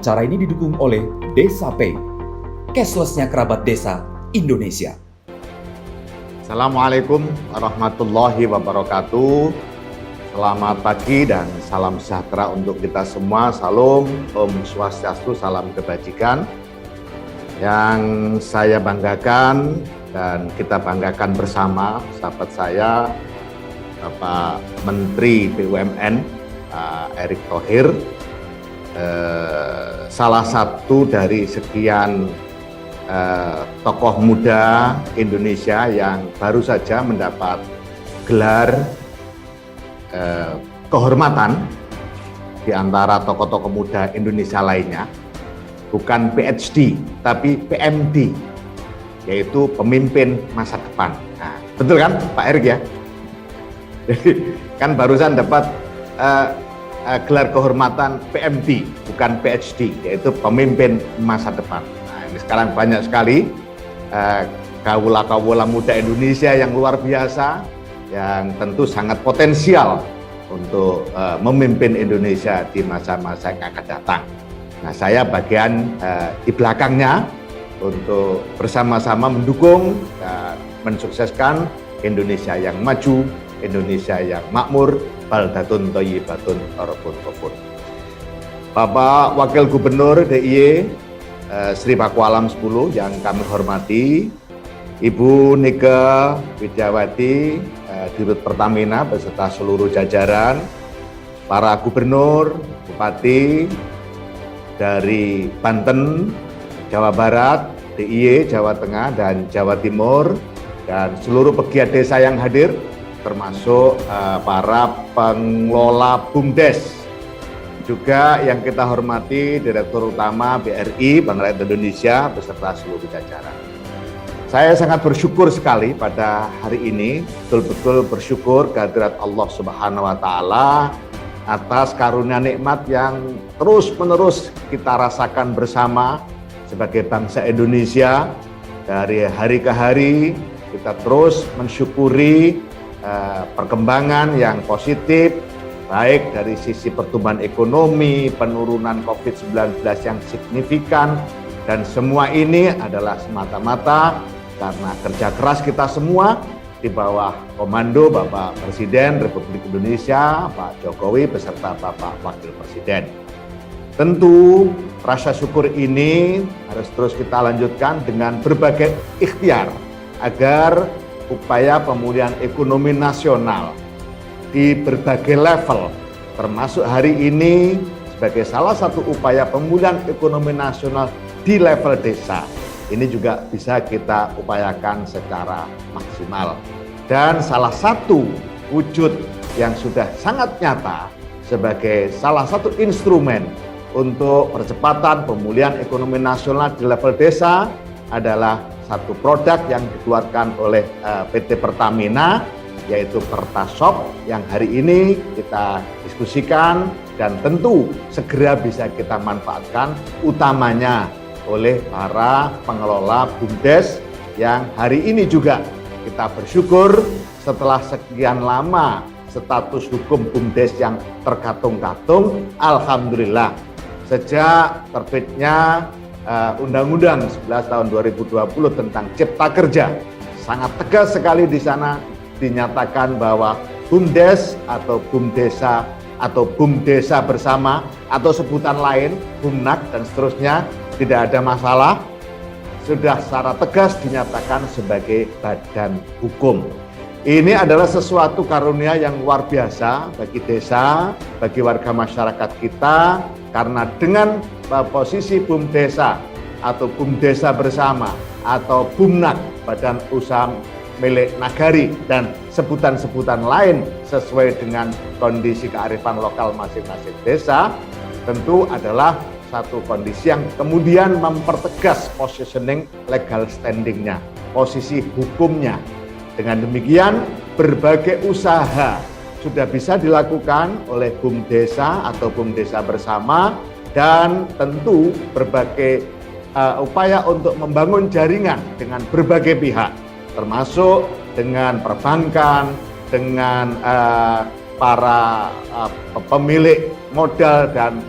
Acara ini didukung oleh Desa Pay, cashless-nya kerabat desa Indonesia. Assalamualaikum warahmatullahi wabarakatuh. Selamat pagi dan salam sejahtera untuk kita semua. Salam, Om Swastiastu, salam kebajikan. Yang saya banggakan dan kita banggakan bersama, sahabat saya, Bapak Menteri BUMN, Pak Erick Thohir, salah satu dari sekian tokoh muda Indonesia yang baru saja mendapat gelar kehormatan di antara tokoh-tokoh muda Indonesia lainnya, bukan PhD tapi PMD, yaitu pemimpin masa depan. Nah, betul kan Pak Erick ya? Jadi kan barusan dapat gelar kehormatan PMD, bukan PhD, yaitu pemimpin masa depan. Nah, ini sekarang banyak sekali kawula-kawula muda Indonesia yang luar biasa, yang tentu sangat potensial untuk memimpin Indonesia di masa-masa yang akan datang. Nah, saya bagian di belakangnya untuk bersama-sama mendukung dan mensukseskan Indonesia yang maju, Indonesia yang makmur, baldatun thayyibatun warabun ghafur. Bapak Wakil Gubernur DIY Sri Pakualam 10 yang kami hormati, Ibu Nike Widiawati, Dirut Pertamina beserta seluruh jajaran, para gubernur, bupati dari Banten, Jawa Barat, DIY Jawa Tengah dan Jawa Timur, dan seluruh pegiat desa yang hadir, termasuk para pengelola BUMDes. Juga yang kita hormati Direktur Utama BRI, Bank Rakyat Indonesia, beserta seluruh jajaran. Saya sangat bersyukur sekali pada hari ini, betul-betul bersyukur kehadirat Allah Subhanahu wa Ta'ala atas karunia nikmat yang terus-menerus kita rasakan bersama sebagai bangsa Indonesia. Dari hari ke hari kita terus mensyukuri perkembangan yang positif, baik dari sisi pertumbuhan ekonomi, penurunan COVID-19 yang signifikan, dan semua ini adalah semata-mata karena kerja keras kita semua di bawah komando Bapak Presiden Republik Indonesia, Pak Jokowi, beserta Bapak Wakil Presiden. Tentu rasa syukur ini harus terus kita lanjutkan dengan berbagai ikhtiar agar upaya pemulihan ekonomi nasional di berbagai level, termasuk hari ini sebagai salah satu upaya pemulihan ekonomi nasional di level desa, ini juga bisa kita upayakan secara maksimal. Dan salah satu wujud yang sudah sangat nyata sebagai salah satu instrumen untuk percepatan pemulihan ekonomi nasional di level desa adalah satu produk yang dikeluarkan oleh PT Pertamina, yaitu Pertasop, yang hari ini kita diskusikan dan tentu segera bisa kita manfaatkan, utamanya oleh para pengelola BUMDes yang hari ini juga kita bersyukur setelah sekian lama status hukum BUMDes yang terkatung-katung, alhamdulillah sejak terbitnya Undang-Undang 11 tahun 2020 tentang Cipta Kerja, sangat tegas sekali di sana dinyatakan bahwa BUMDes atau BUMDesa atau BUMDesa bersama atau sebutan lain, BUMNAK dan seterusnya, tidak ada masalah, sudah secara tegas dinyatakan sebagai badan hukum. Ini adalah sesuatu karunia yang luar biasa bagi desa, bagi warga masyarakat kita, karena dengan posisi BUMDesa atau BUMDesa bersama atau BUMNAK, badan usaha milik nagari, dan sebutan-sebutan lain sesuai dengan kondisi kearifan lokal masing-masing desa, tentu adalah satu kondisi yang kemudian mempertegas positioning legal standing-nya, posisi hukumnya. Dengan demikian, berbagai usaha sudah bisa dilakukan oleh BUMDesa atau BUMDesa bersama, dan tentu berbagai upaya untuk membangun jaringan dengan berbagai pihak, termasuk dengan perbankan, dengan para pemilik modal dan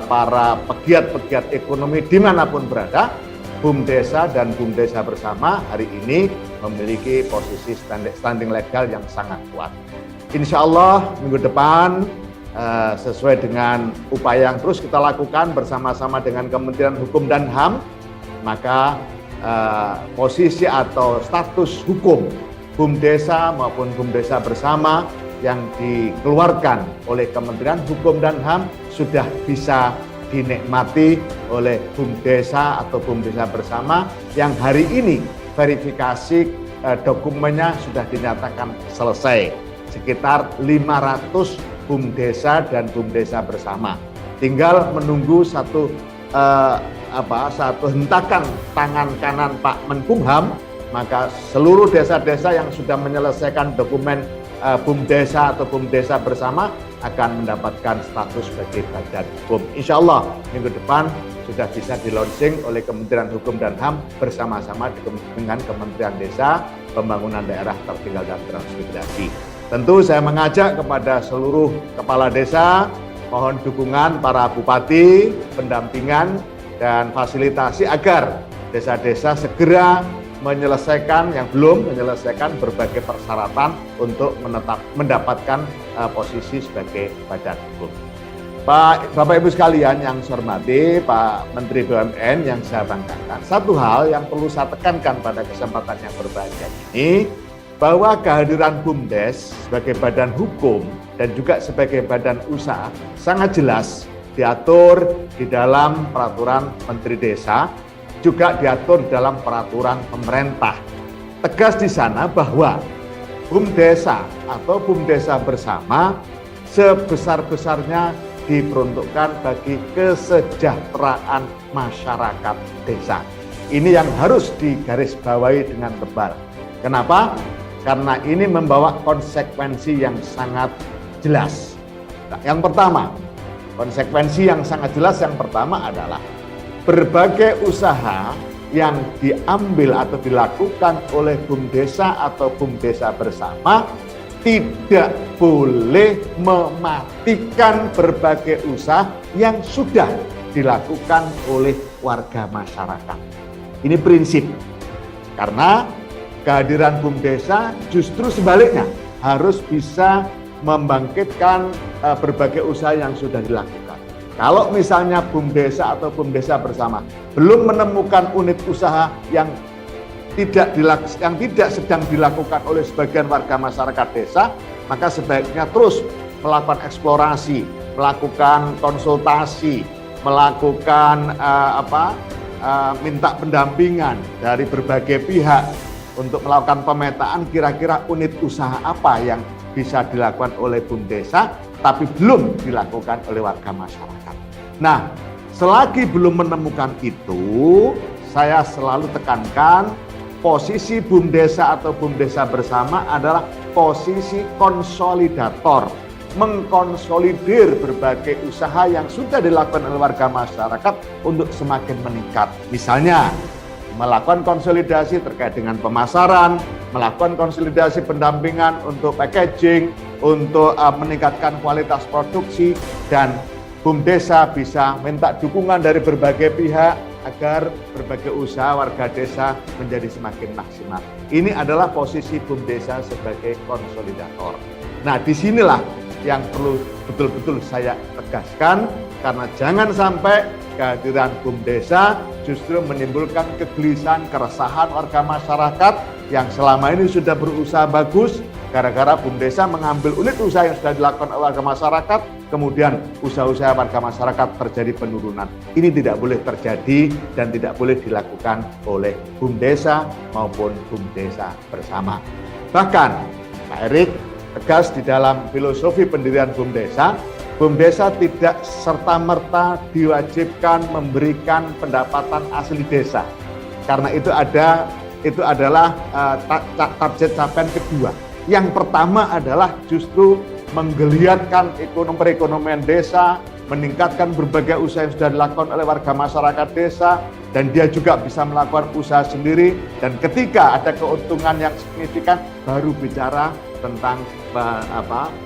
para pegiat-pegiat ekonomi dimanapun berada, BUMDesa dan BUMDesa Bersama hari ini memiliki posisi standing legal yang sangat kuat. Insya Allah minggu depan sesuai dengan upaya yang terus kita lakukan bersama-sama dengan Kementerian Hukum dan HAM, maka posisi atau status hukum BUMDesa maupun BUMDesa Bersama yang dikeluarkan oleh Kementerian Hukum dan HAM sudah bisa dinikmati oleh BUMDesa atau BUMDesa Bersama yang hari ini verifikasi dokumennya sudah dinyatakan selesai. Sekitar 500 BUMDesa dan BUMDesa Bersama. Tinggal menunggu satu hentakan tangan kanan Pak Menkumham, maka seluruh desa-desa yang sudah menyelesaikan dokumen BUMDesa atau BUMDesa Bersama akan mendapatkan status sebagai badan hukum. Insya Allah minggu depan sudah bisa di-launching oleh Kementerian Hukum dan HAM bersama-sama dengan Kementerian Desa, Pembangunan Daerah Tertinggal dan Transmigrasi. Tentu saya mengajak kepada seluruh kepala desa, mohon dukungan para bupati, pendampingan, dan fasilitasi agar desa-desa segera menyelesaikan yang belum menyelesaikan berbagai persyaratan untuk mendapatkan posisi sebagai badan hukum. Bapak Ibu sekalian yang saya hormati, Pak Menteri BUMN yang saya banggakan, satu hal yang perlu saya tekankan pada kesempatan yang berbahagia ini, bahwa kehadiran BUMDes sebagai badan hukum dan juga sebagai badan usaha sangat jelas diatur di dalam peraturan Menteri Desa, juga diatur dalam peraturan pemerintah. Tegas di sana bahwa BUMDesa atau BUMDesa Bersama sebesar-besarnya diperuntukkan bagi kesejahteraan masyarakat desa. Ini yang harus digarisbawahi dengan tebal. Kenapa? Karena ini membawa konsekuensi yang sangat jelas. Nah, yang pertama, konsekuensi yang sangat jelas yang pertama adalah berbagai usaha yang diambil atau dilakukan oleh BUMDesa atau BUMDesa Bersama tidak boleh mematikan berbagai usaha yang sudah dilakukan oleh warga masyarakat. Ini prinsip. Karena kehadiran BUMDesa justru sebaliknya harus bisa membangkitkan berbagai usaha yang sudah dilakukan. Kalau misalnya BUMDesa atau BUMDesa Bersama belum menemukan unit usaha yang tidak sedang dilakukan oleh sebagian warga masyarakat desa, maka sebaiknya terus melakukan eksplorasi, melakukan konsultasi, melakukan minta pendampingan dari berbagai pihak untuk melakukan pemetaan kira-kira unit usaha apa yang bisa dilakukan oleh BUMDesa tapi belum dilakukan oleh warga masyarakat. Nah, selagi belum menemukan itu, saya selalu tekankan posisi BUMDesa atau BUMDesa Bersama adalah posisi konsolidator, mengkonsolidir berbagai usaha yang sudah dilakukan oleh warga masyarakat untuk semakin meningkat. Misalnya, melakukan konsolidasi terkait dengan pemasaran, melakukan konsolidasi pendampingan untuk packaging, untuk meningkatkan kualitas produksi, dan BUMDesa bisa minta dukungan dari berbagai pihak agar berbagai usaha warga desa menjadi semakin maksimal. Ini adalah posisi BUMDesa sebagai konsolidator. Nah, disinilah yang perlu betul-betul saya tegaskan, karena jangan sampai kehadiran BUMDesa justru menimbulkan kegelisahan, keresahan warga masyarakat yang selama ini sudah berusaha bagus, gara-gara BUMDesa mengambil unit usaha yang sudah dilakukan oleh warga masyarakat, kemudian usaha-usaha warga masyarakat terjadi penurunan. Ini tidak boleh terjadi dan tidak boleh dilakukan oleh BUMDesa maupun BUMDesa Bersama. Bahkan Pak Erik tegas di dalam filosofi pendirian BUMDesa, BUMDesa tidak serta-merta diwajibkan memberikan pendapatan asli desa. Karena itu adalah target capaian kedua. Yang pertama adalah justru menggeliatkan perekonomian desa, meningkatkan berbagai usaha yang sudah dilakukan oleh warga masyarakat desa, dan dia juga bisa melakukan usaha sendiri, dan ketika ada keuntungan yang signifikan baru bicara tentang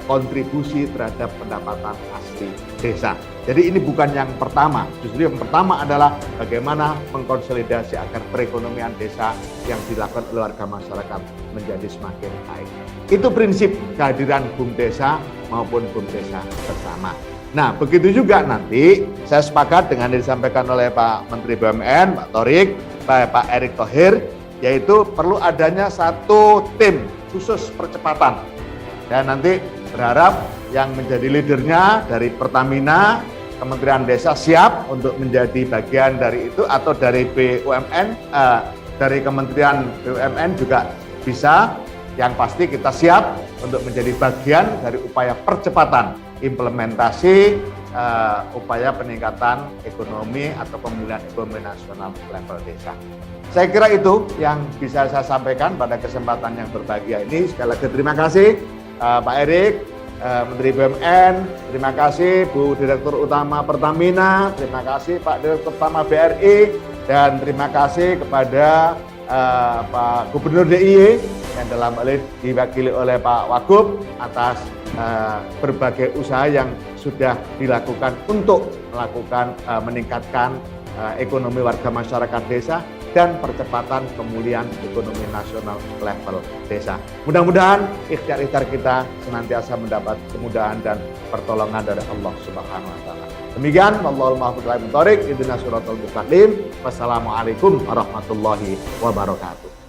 kontribusi terhadap pendapatan asli desa. Jadi ini bukan yang pertama, justru yang pertama adalah bagaimana mengkonsolidasi agar perekonomian desa yang dilakukan oleh warga masyarakat menjadi semakin baik. Itu prinsip kehadiran BUMDesa maupun BUMDesa bersama. Nah, begitu juga nanti saya sepakat dengan yang disampaikan oleh Pak Menteri BUMN, Pak Thorik, Pak Erick Thohir, yaitu perlu adanya satu tim khusus percepatan. Dan nanti berharap yang menjadi leadernya dari Pertamina, Kementerian Desa siap untuk menjadi bagian dari itu, atau dari BUMN, dari Kementerian BUMN juga bisa. Yang pasti kita siap untuk menjadi bagian dari upaya percepatan implementasi upaya peningkatan ekonomi atau pemulihan ekonomi nasional level desa. Saya kira itu yang bisa saya sampaikan pada kesempatan yang berbahagia ini. Sekali lagi terima kasih Pak Erick, Menteri BUMN, terima kasih Bu Direktur Utama Pertamina, terima kasih Pak Direktur Utama BRI, dan terima kasih kepada Pak Gubernur DIY yang dalam hal ini diwakili oleh Pak Wagub atas berbagai usaha yang sudah dilakukan untuk melakukan meningkatkan ekonomi warga masyarakat desa dan percepatan pemulihan ekonomi nasional level desa. Mudah-mudahan ikhtiar-ikhtiar kita senantiasa mendapat kemudahan dan pertolongan dari Allah Subhanahu wa taala. Demikian, wallahul muwaffiq ila aqwamit thoriq, ihdinas siratal mustaqim. Wassalamualaikum warahmatullahi wabarakatuh.